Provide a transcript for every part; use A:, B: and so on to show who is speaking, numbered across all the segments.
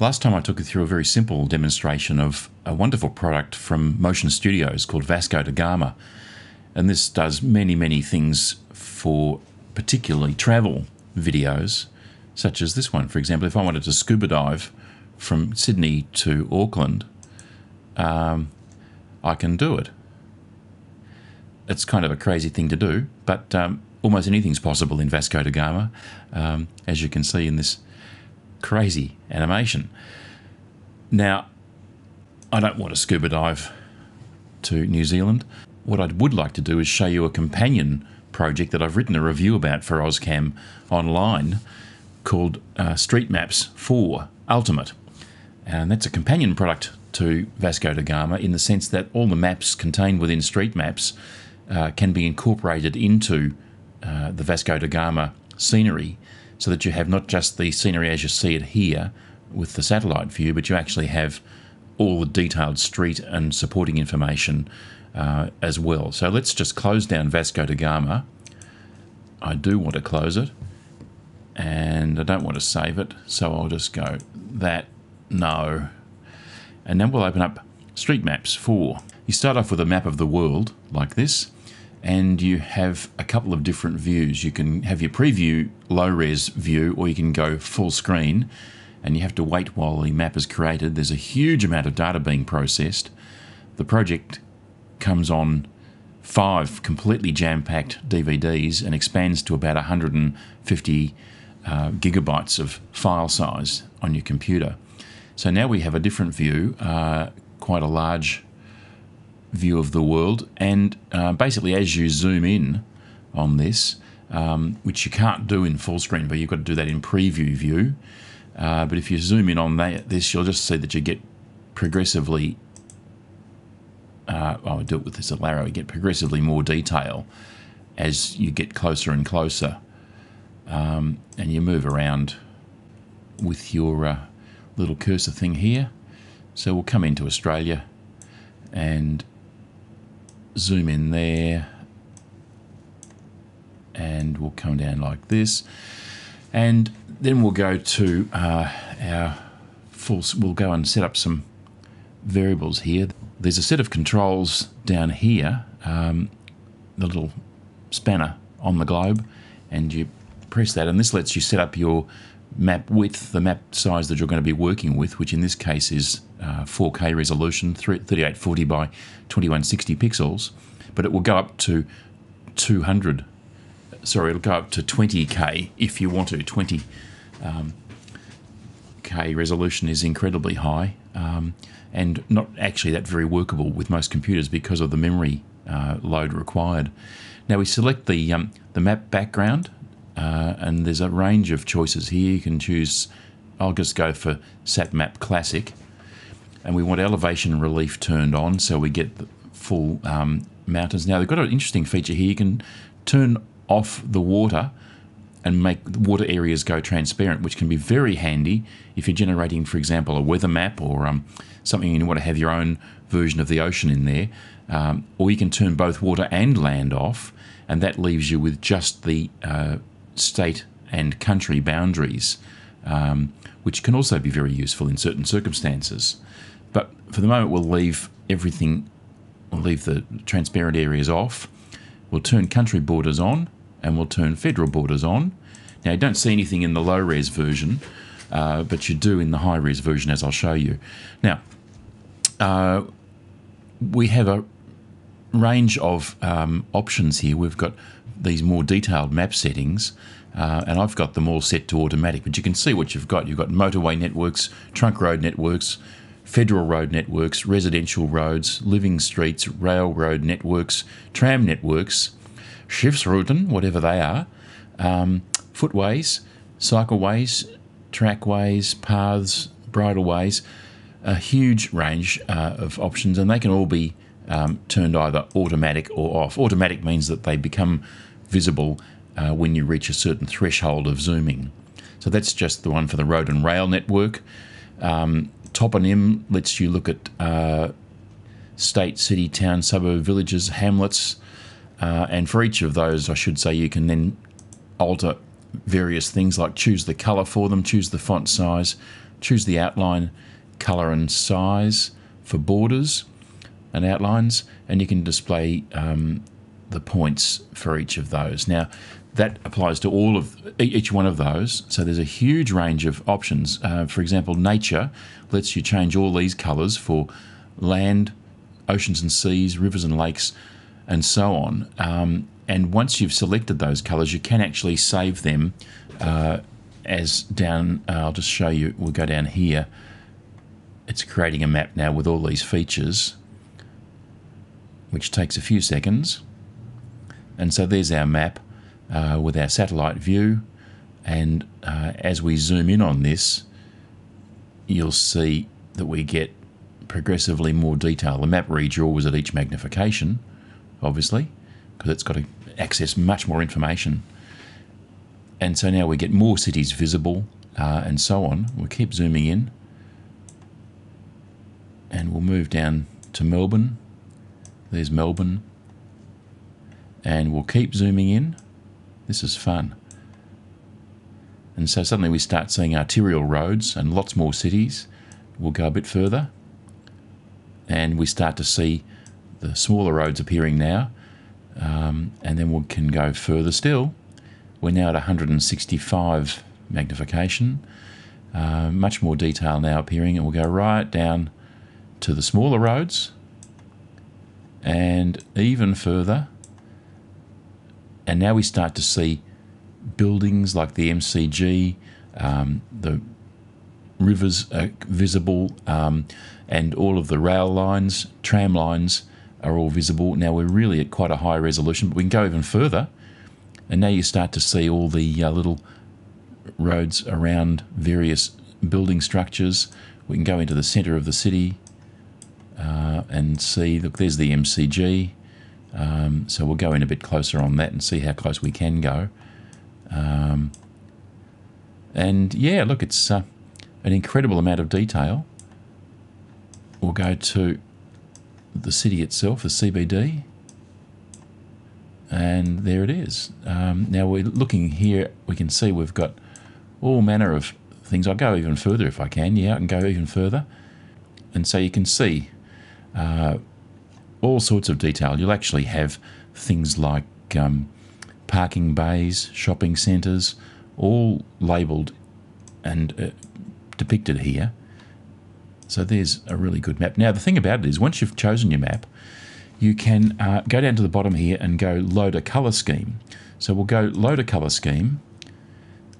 A: Last time I took you through a very simple demonstration of a wonderful product from Motion Studios called Vasco da Gama. And this does many, many things for particularly travel videos, such as this one. For example, if I wanted to scuba dive from Sydney to Auckland, I can do it. It's kind of a crazy thing to do, but almost anything's possible in Vasco da Gama, as you can see in this crazy animation. Now, I don't want to scuba dive to New Zealand. What I would like to do is show you a companion project that I've written a review about for Ozcam online called StreetMaps 4 Ultimate. And that's a companion product to Vasco da Gama in the sense that all the maps contained within StreetMaps can be incorporated into the Vasco da Gama scenery, so that you have not just the scenery as you see it here with the satellite view, but you actually have all the detailed street and supporting information as well. So let's just close down Vasco da Gama. I do want to close it, and I don't want to save it, so I'll just go that, no. And then we'll open up StreetMaps 4. You start off with a map of the world like this, and you have a couple of different views. You can have your preview low-res view, or you can go full screen, and you have to wait while the map is created. There's a huge amount of data being processed. The project comes on 5 completely jam-packed DVDs and expands to about 150 gigabytes of file size on your computer. So now we have a different view, quite a large view of the world, and basically as you zoom in on this, which you can't do in full screen, but you've got to do that in preview view, but if you zoom in on this, you'll just see that you get progressively, I'll do it with this arrow, you get progressively more detail as you get closer and closer, and you move around with your little cursor thing here. So we'll come into Australia and zoom in there, and we'll come down like this, and then we'll go to our full, we'll go and set up some variables here. There's a set of controls down here, the little spanner on the globe, and you press that, and this lets you set up your map width, the map size that you're going to be working with, which in this case is 4K resolution, 3840 by 2160 pixels, but it will go up to 20k if you want to. 20k resolution is incredibly high, and not actually that very workable with most computers because of the memory load required. Now we select the map background, and there's a range of choices here. You can choose, I'll just go for SatMap Classic, and we want elevation and relief turned on so we get the full mountains. Now they've got an interesting feature here. You can turn off the water and make the water areas go transparent, which can be very handy if you're generating, for example, a weather map or something you want to have your own version of the ocean in there. Or you can turn both water and land off, and that leaves you with just the state and country boundaries, which can also be very useful in certain circumstances. But for the moment, we'll leave everything, we'll leave the transparent areas off. We'll turn country borders on, and we'll turn federal borders on. Now, you don't see anything in the low-res version, but you do in the high-res version, as I'll show you. Now, we have a range of options here. We've got these more detailed map settings, and I've got them all set to automatic, but you can see what you've got. You've got motorway networks, trunk road networks, federal road networks, residential roads, living streets, railroad networks, tram networks, Schiffsrouten, whatever they are, footways, cycleways, trackways, paths, bridleways, a huge range of options, and they can all be turned either automatic or off. Automatic means that they become visible when you reach a certain threshold of zooming. So that's just the one for the road and rail network. Toponym lets you look at state, city, town, suburb, villages, hamlets, and for each of those, I should say, you can then alter various things like choose the colour for them, choose the font size, choose the outline, colour and size for borders and outlines, and you can display the points for each of those. Now, that applies to all of each one of those, so there's a huge range of options. For example, nature lets you change all these colours for land, oceans and seas, rivers and lakes, and so on. And once you've selected those colours, you can actually save them as down. I'll just show you. We'll go down here. It's creating a map now with all these features, which takes a few seconds. And so there's our map with our satellite view. And as we zoom in on this, you'll see that we get progressively more detail. The map redraws at each magnification, obviously, because it's got to access much more information. And so now we get more cities visible and so on. We'll keep zooming in. And we'll move down to Melbourne. There's Melbourne. And we'll keep zooming in. This is fun. And so suddenly we start seeing arterial roads and lots more cities. We'll go a bit further. And we start to see the smaller roads appearing now. And then we can go further still. We're now at 165 magnification. Much more detail now appearing. And we'll go right down to the smaller roads. And even further. And now we start to see buildings like the MCG, the rivers are visible, and all of the rail lines, tram lines are all visible. Now we're really at quite a high resolution, but we can go even further. And now you start to see all the little roads around various building structures. We can go into the centre of the city and see, look, there's the MCG. So we'll go in a bit closer on that and see how close we can go. And yeah, look, it's an incredible amount of detail. We'll go to the city itself, the CBD. And there it is. Now we're looking here, we can see we've got all manner of things. I'll go even further if I can. Yeah, I can go even further. And so you can see all sorts of detail. You'll actually have things like parking bays, shopping centres, all labelled and depicted here. So there's a really good map. Now the thing about it is, once you've chosen your map, you can go down to the bottom here and go load a colour scheme. So we'll go load a colour scheme.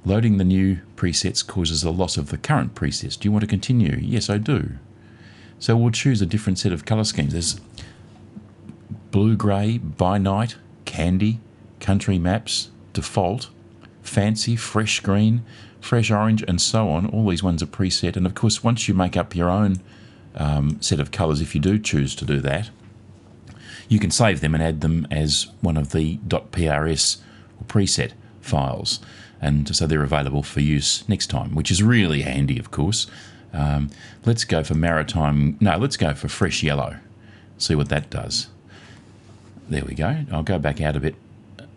A: Loading the new presets causes a loss of the current presets. Do you want to continue? Yes, I do. So we'll choose a different set of colour schemes. There's blue, grey, by night, candy, country maps, default, fancy, fresh green, fresh orange, and so on. All these ones are preset. And of course, once you make up your own set of colours, if you do choose to do that, you can save them and add them as one of the .prs or preset files. And so they're available for use next time, which is really handy, of course. Let's go for maritime. No, let's go for fresh yellow. See what that does. There we go. I'll go back out a bit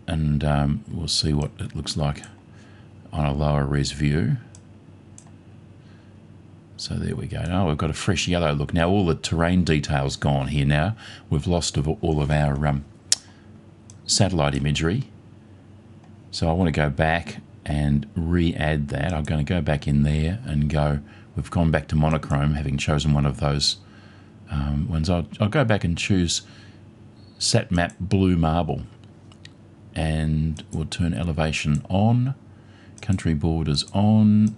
A: and we'll see what it looks like on a lower res view. So there we go. Oh, we've got a fresh yellow look. Now all the terrain detail's gone here now. We've lost all of our satellite imagery. So I want to go back and re-add that. I'm going to go back in there and go, we've gone back to monochrome, having chosen one of those ones. I'll go back and choose SatMap Blue Marble. And we'll turn elevation on, country borders on,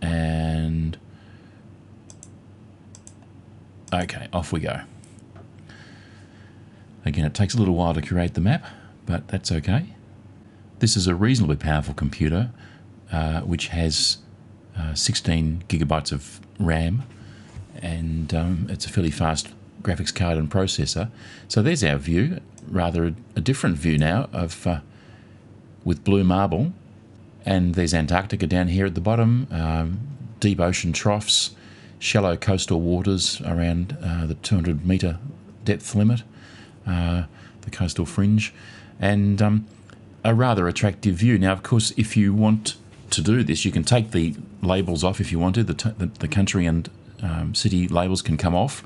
A: and okay, off we go. Again, it takes a little while to create the map, but that's okay. This is a reasonably powerful computer which has 16 gigabytes of RAM, and it's a fairly fast graphics card and processor. So there's our view, rather a different view now of with blue marble. And there's Antarctica down here at the bottom, deep ocean troughs, shallow coastal waters around the 200 metre depth limit, the coastal fringe, and a rather attractive view. Now, of course, if you want to do this, you can take the labels off if you want to. The country and city labels can come off.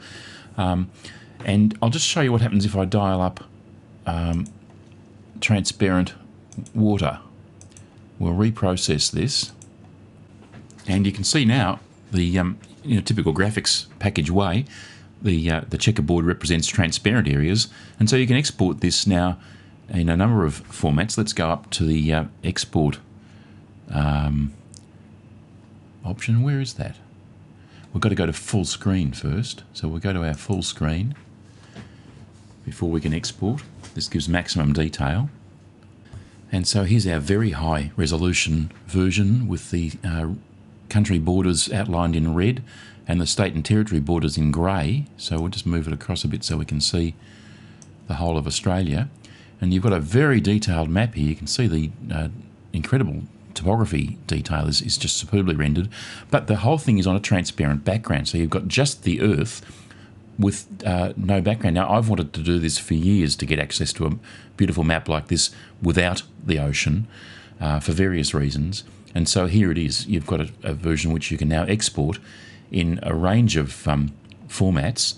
A: And I'll just show you what happens if I dial up transparent water. We'll reprocess this. And you can see now the in a typical graphics package way, the checkerboard represents transparent areas, and so you can export this now in a number of formats. Let's go up to the export option. Where is that? We've got to go to full screen first. So we'll go to our full screen before we can export. This gives maximum detail. And so here's our very high resolution version with the country borders outlined in red and the state and territory borders in grey. So we'll just move it across a bit so we can see the whole of Australia. And you've got a very detailed map here. You can see the incredible topography detail is just superbly rendered. But the whole thing is on a transparent background. So you've got just the Earth with no background. Now, I've wanted to do this for years to get access to a beautiful map like this without the ocean for various reasons. And so here it is. You've got a version which you can now export in a range of formats.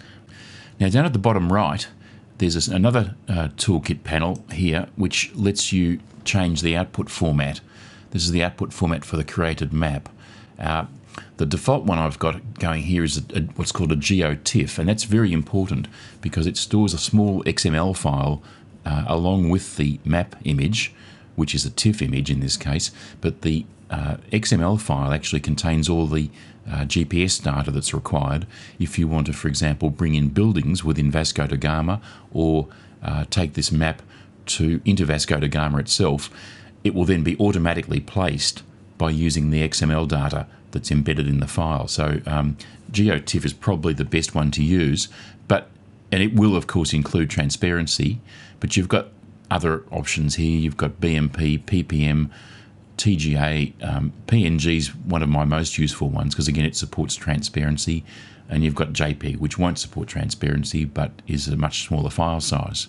A: Now, down at the bottom right, there's another toolkit panel here which lets you change the output format. This is the output format for the created map. The default one I've got going here is what's called a GeoTIFF, and that's very important because it stores a small XML file along with the map image, which is a TIFF image in this case, but the XML file actually contains all the GPS data that's required if you want to, for example, bring in buildings within Vasco da Gama or take this map into Vasco da Gama itself. It will then be automatically placed by using the XML data that's embedded in the file. So GeoTIFF is probably the best one to use, and it will of course include transparency, but you've got other options here. You've got BMP, PPM, TGA, PNG is one of my most useful ones because again it supports transparency, and you've got JPEG which won't support transparency but is a much smaller file size.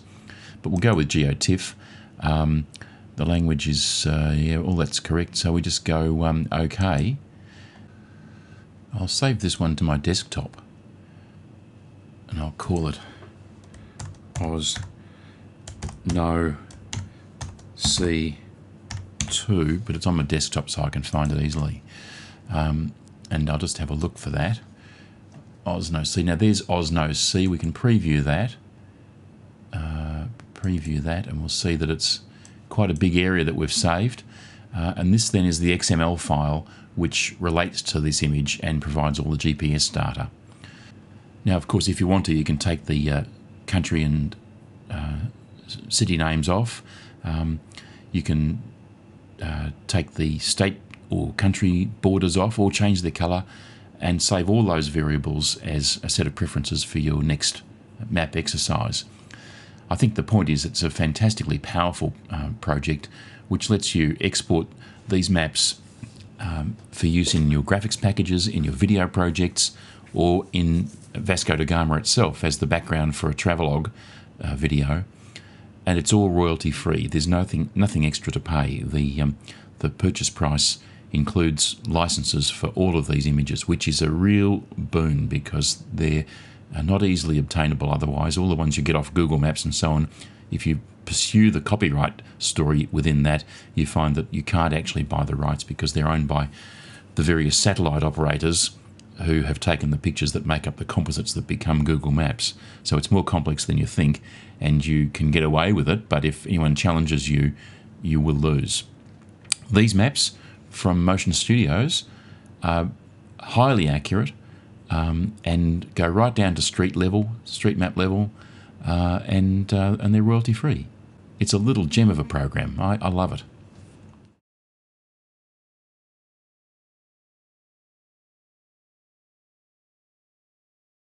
A: But we'll go with GeoTIFF. The language is, yeah, all that's correct, so we just go OK. I'll save this one to my desktop and I'll call it Oz No C2, but it's on my desktop so I can find it easily. And I'll just have a look for that. Oz No C. Now there's Oz No C. We can preview that. And we'll see that it's quite a big area that we've saved. And this then is the XML file which relates to this image and provides all the GPS data. Now, of course, if you want to, you can take the country and city names off. You can take the state or country borders off or change their colour and save all those variables as a set of preferences for your next map exercise. I think the point is it's a fantastically powerful project which lets you export these maps for use in your graphics packages, in your video projects, or in Vasco da Gama itself as the background for a travelogue video. And it's all royalty free. There's nothing extra to pay. The purchase price includes licenses for all of these images, which is a real boon because they're not easily obtainable otherwise. All the ones you get off Google Maps and so on, if you pursue the copyright story within that, you find that you can't actually buy the rights because they're owned by the various satellite operators who have taken the pictures that make up the composites that become Google Maps. So it's more complex than you think, and you can get away with it, but if anyone challenges you, you will lose. These maps from Motion Studios are highly accurate and go right down to StreetMap level, and they're royalty free. It's a little gem of a program. I love it.